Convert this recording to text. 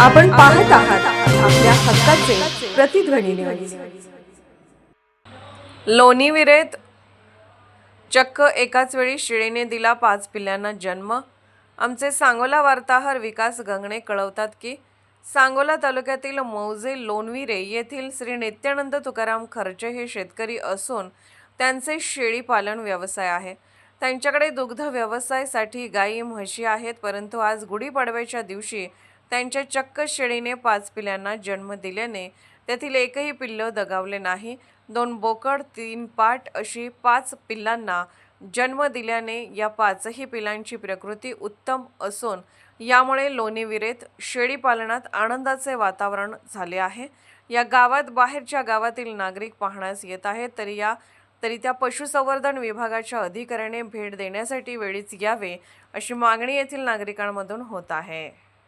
आपण पाहत आहात आपल्या हक्काचे प्रतिध्वनी न्यूज। लोणीविरेत चक्क एकाच वेळी शेळीने दिला 5 पिल्लांना जन्म। आमचे सांगोला वार्ताहर विकास गंगणे कळवतात की सांगोला तालुक्यातील मौजे लोणविरे येथील श्री नित्यानंद तुकाराम खर्चे हे शेतकरी असून त्यांचे शेळी पालन व्यवसाय आहे। त्यांच्याकडे दुग्ध व्यवसायासाठी गायी म्हशी आहेत, परंतु आज गुढीपाडव्याच्या दिवशी त्यांच्या चक्क शेळीने 5 पिल्लांना जन्म दिल्याने त्यातील एकही पिल्ल दगावले नाही। 2 बोकड 3 पाट अशी 5 पिल्लांना जन्म दिल्याने या 5ही पिल्लांची प्रकृती उत्तम असून यामुळे लोणीविरेत शेळी पालनात आनंदाचे वातावरण झाले आहे। या गावात बाहेरच्या गावातील नागरिक पाहण्यास येत आहेत, तरी त्या पशुसंवर्धन विभागाच्या अधिकाऱ्याने भेट देण्यासाठी वेळीच यावे अशी मागणी येथील नागरिकांमधून होत आहे।